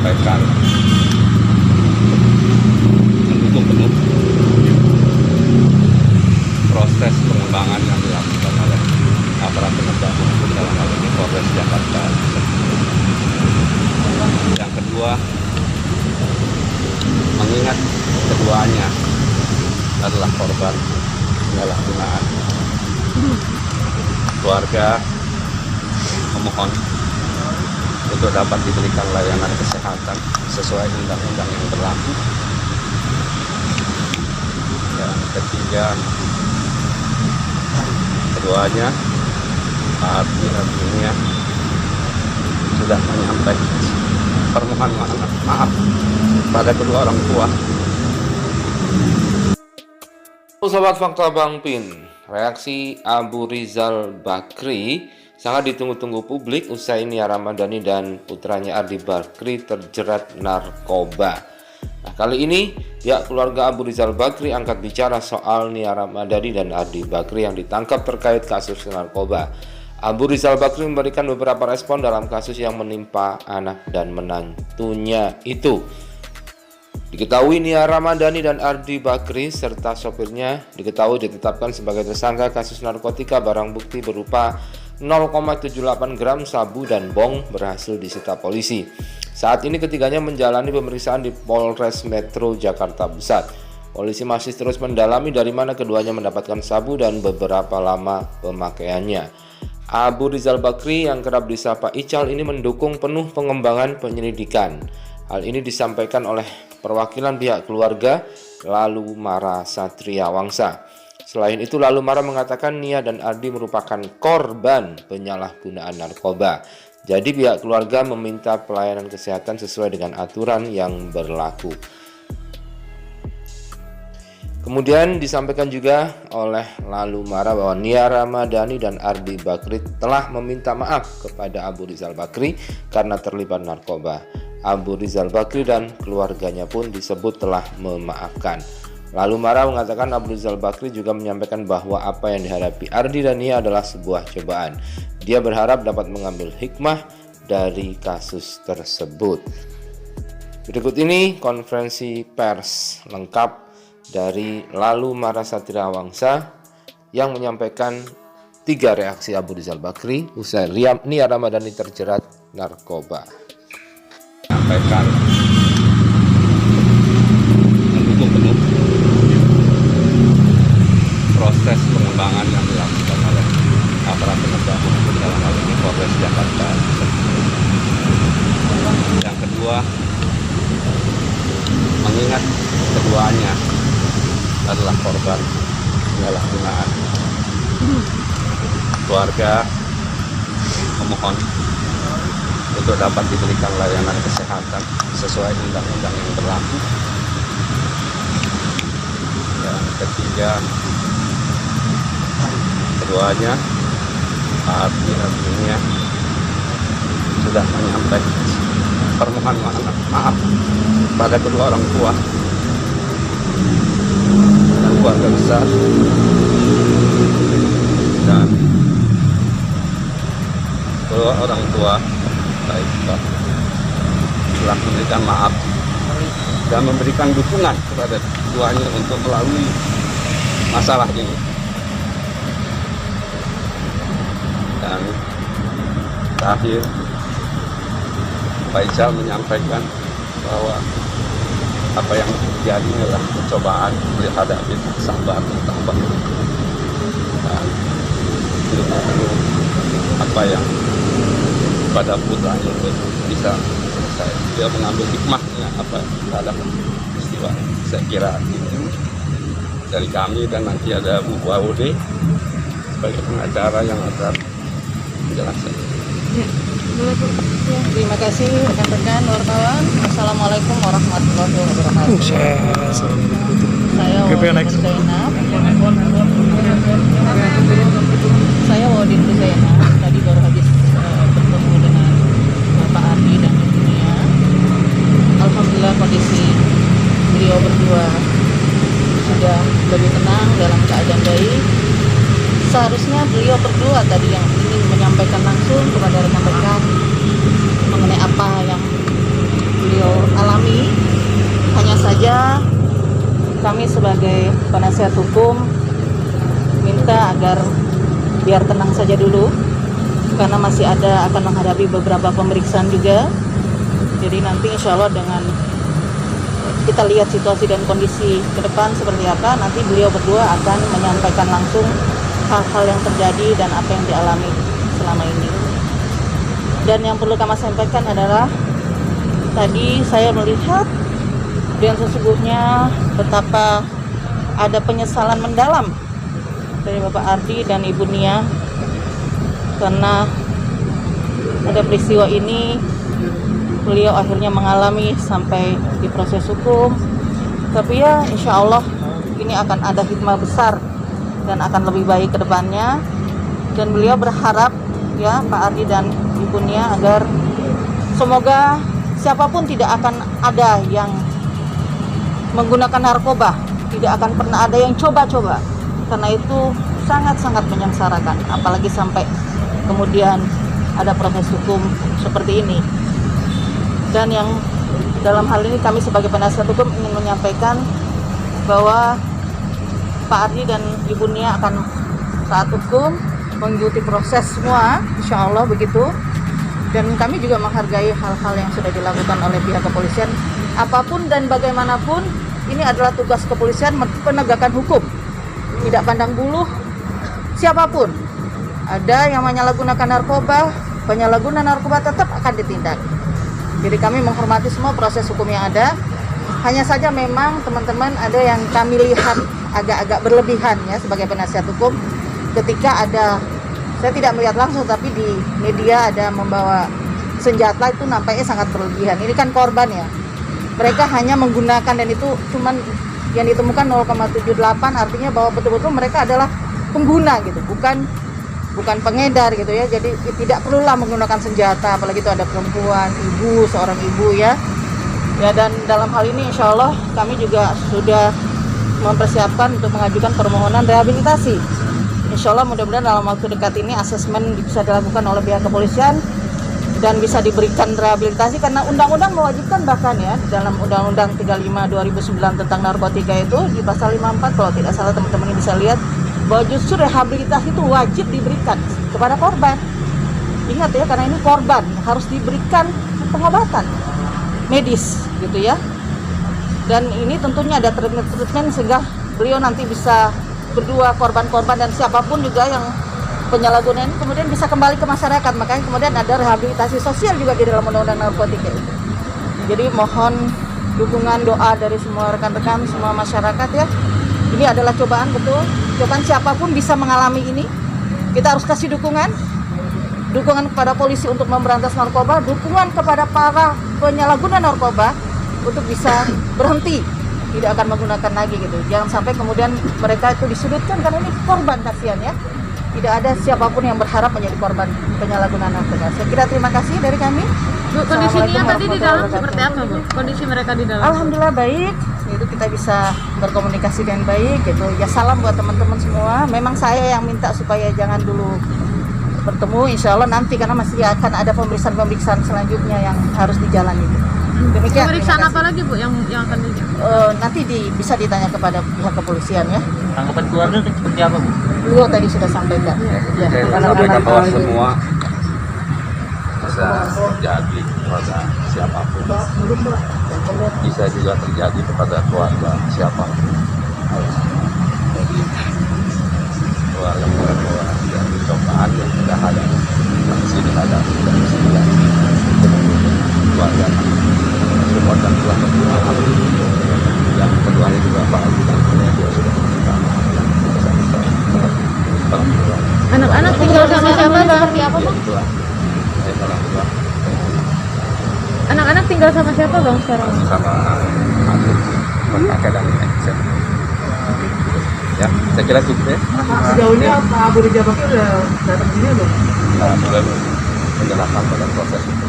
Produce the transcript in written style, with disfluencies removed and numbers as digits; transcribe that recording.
menyampaikan mendukung penuh proses pengembangan yang dilakukan oleh aparat penegak hukum dalam hal ini Polres Jakarta. Yang kedua, mengingat keduanya adalah korban penyalahgunaan, keluarga memohon untuk dapat diberikan layanan kesehatan sesuai undang-undang yang berlaku. Yang ketiga, keduanya artinya sudah menyampaikan permohonan maaf pada kedua orang tua. Sobat Fakta Bang Pin, reaksi Abu Rizal Bakri sangat ditunggu-tunggu publik usai Nia Ramadhani dan putranya Ardi Bakri terjerat narkoba. Nah, kali ini pihak keluarga Abu Rizal Bakri angkat bicara soal Nia Ramadhani dan Ardi Bakri yang ditangkap terkait kasus narkoba. Abu Rizal Bakri memberikan beberapa respon dalam kasus yang menimpa anak dan menantunya itu. Diketahui Nia Ramadhani dan Ardi Bakri serta sopirnya diketahui ditetapkan sebagai tersangka kasus narkotika. Barang bukti berupa 0,78 gram sabu dan bong berhasil disita polisi. Saat ini ketiganya menjalani pemeriksaan di Polres Metro Jakarta Pusat. Polisi masih terus mendalami dari mana keduanya mendapatkan sabu dan beberapa lama pemakaiannya. Abu Rizal Bakri yang kerap disapa Ical ini mendukung penuh pengembangan penyelidikan. Hal ini disampaikan oleh perwakilan pihak keluarga Lalu Mara Satria Wangsa. Selain itu, Lalu Mara mengatakan Nia dan Ardi merupakan korban penyalahgunaan narkoba. Jadi pihak keluarga meminta pelayanan kesehatan sesuai dengan aturan yang berlaku. Kemudian disampaikan juga oleh Lalu Mara bahwa Nia Ramadhani dan Ardi Bakri telah meminta maaf kepada Abu Rizal Bakri karena terlibat narkoba. Abu Rizal Bakri dan keluarganya pun disebut telah memaafkan. Lalu Mara mengatakan Abu Rizal Bakri juga menyampaikan bahwa apa yang dihadapi Ardi dan Nia adalah sebuah cobaan. Dia berharap dapat mengambil hikmah dari kasus tersebut. Berikut ini konferensi pers lengkap dari Lalu Mara Satria Wangsa yang menyampaikan 3 reaksi Abu Rizal Bakri usai Nia Ramadhani terjerat narkoba. Menyampaikan mendukung penuh proses pengembangan yang dilakukan oleh aparat penegak hukum dalam hal ini Polres Jakarta. Yang kedua, mengingat keduanya adalah korban penyalahgunaan, keluarga memohon untuk dapat diberikan layanan kesehatan sesuai undang-undang yang berlaku. Yang ketiga, keduanya artinya sudah menyampaikan permohonan maaf pada kedua orang tua dan keluarga besar, dan kedua orang tua baik telah memberikan maaf dan memberikan dukungan kepada keduanya untuk melalui masalah ini. Dan terakhir, Pak Ical menyampaikan bahwa apa yang terjadi adalah percobaan menghadapi sabar dan tabah, dan apa yang pada putranya untuk bisa selesai. Dia mengambil hikmahnya apa terhadap peristiwa. Saya kira itu dari kami, dan nanti ada Bu Waude sebagai pengacara yang akan menjelaskan. Ya, terima kasih rekan-rekan wartawan. Assalamualaikum warahmatullahi wabarakatuh. Saya Wadid Zainab. Saya Wadid Zainab. Tadi baru habis bertemu dengan Bapak Ardi dan Ibu Nia. Alhamdulillah kondisi beliau berdua sudah lebih tenang, dalam keadaan baik. Seharusnya beliau berdua tadi yang ingin menyampaikan langsung kepada rekan-rekan mengenai apa yang beliau saja kami sebagai penasihat hukum minta agar biar tenang saja dulu, karena masih akan menghadapi beberapa pemeriksaan juga. Jadi nanti insya Allah dengan kita lihat situasi dan kondisi ke depan seperti apa, nanti beliau berdua akan menyampaikan langsung hal-hal yang terjadi dan apa yang dialami selama ini. Dan yang perlu kami sampaikan adalah, tadi saya melihat dan sesungguhnya betapa ada penyesalan mendalam dari Bapak Ardi dan Ibu Nia karena ada peristiwa ini. Beliau akhirnya mengalami sampai di proses hukum, tapi ya insya Allah ini akan ada hikmah besar dan akan lebih baik ke depannya. Dan beliau berharap ya Pak Ardi dan Ibu Nia agar semoga siapapun tidak akan ada yang menggunakan narkoba, tidak akan pernah ada yang coba-coba, karena itu sangat-sangat menyengsarakan, apalagi sampai kemudian ada proses hukum seperti ini. Dan yang dalam hal ini kami sebagai penasihat hukum ingin menyampaikan bahwa Pak Ardi dan Ibu Nia akan taat hukum, mengikuti proses semua, insya Allah begitu. Dan kami juga menghargai hal-hal yang sudah dilakukan oleh pihak kepolisian. Apapun dan bagaimanapun, ini adalah tugas kepolisian penegakan hukum. Tidak pandang bulu siapapun. Ada yang menyalahgunakan narkoba, penyalahguna narkoba tetap akan ditindak. Jadi kami menghormati semua proses hukum yang ada. Hanya saja memang teman-teman ada yang kami lihat agak-agak berlebihan ya sebagai penasihat hukum, ketika ada, saya tidak melihat langsung tapi di media ada membawa senjata, itu nampaknya sangat berlebihan. Ini kan korban ya, mereka hanya menggunakan, dan itu cuman yang ditemukan 0,78, artinya bahwa betul-betul mereka adalah pengguna gitu, bukan pengedar gitu ya. Jadi tidak perlulah menggunakan senjata, apalagi itu ada perempuan, seorang ibu ya. Dan dalam hal ini insya Allah kami juga sudah mempersiapkan untuk mengajukan permohonan rehabilitasi. Insya Allah mudah-mudahan dalam waktu dekat ini asesmen bisa dilakukan oleh pihak kepolisian dan bisa diberikan rehabilitasi, karena undang-undang mewajibkan, bahkan ya dalam Undang-Undang 35/2009 tentang narkotika itu di pasal 54 kalau tidak salah, teman-teman bisa lihat bahwa justru rehabilitasi itu wajib diberikan kepada korban. Ingat ya, karena ini korban harus diberikan pengobatan medis gitu ya. Dan ini tentunya ada treatment sehingga beliau nanti bisa berdua, korban-korban dan siapapun juga yang penyalahgunaan ini kemudian bisa kembali ke masyarakat. Makanya kemudian ada rehabilitasi sosial juga di dalam undang-undang narkotika itu. Jadi mohon dukungan doa dari semua rekan-rekan, semua masyarakat ya. Ini adalah cobaan, betul. Cobaan siapapun bisa mengalami ini. Kita harus kasih dukungan kepada polisi untuk memberantas narkoba, dukungan kepada para penyalahguna narkoba untuk bisa berhenti, tidak akan menggunakan lagi gitu. Jangan sampai kemudian mereka itu disudutkan, karena ini korban, kasihan ya. Tidak ada siapapun yang berharap menjadi korban penyalahgunaan narkoba. Saya kira terima kasih dari kami. Bu, kondisinya tadi di dalam seperti apa, Bu? Kondisi mereka di dalam? Alhamdulillah baik. Itu kita bisa berkomunikasi dengan baik gitu. Ya salam buat teman-teman semua. Memang saya yang minta supaya jangan dulu bertemu, insya Allah nanti, karena masih akan ada pemeriksaan selanjutnya yang harus dijalani. Demikian. Pemeriksaan apa lagi, Bu, yang akan nanti bisa ditanya kepada pihak kepolisian ya. Tanggapan keluarga seperti apa, Bu? Beliau tadi sudah sampaikan. Ya, Saya sampaikan bahwa semua bisa terjadi kepada siapapun, bisa juga terjadi kepada keluarga siapapun. Jadi keluarga dari cobaan yang sudah ada, masih ada keluarga semua dan telah berdoa. Yang keduanya juga Pak Abu dan dia sudah anak-anak tinggal sama siapa, Bang? Seperti apa, Bang? Anak-anak tinggal sama siapa, Bang, sekarang? Sama adik, kakak dan nenek. Ya, saya kira cukup ya. Sejauh ini Pak Abu Rizal Bakri udah datang sini belum? Sudah penjelasan pada proses itu.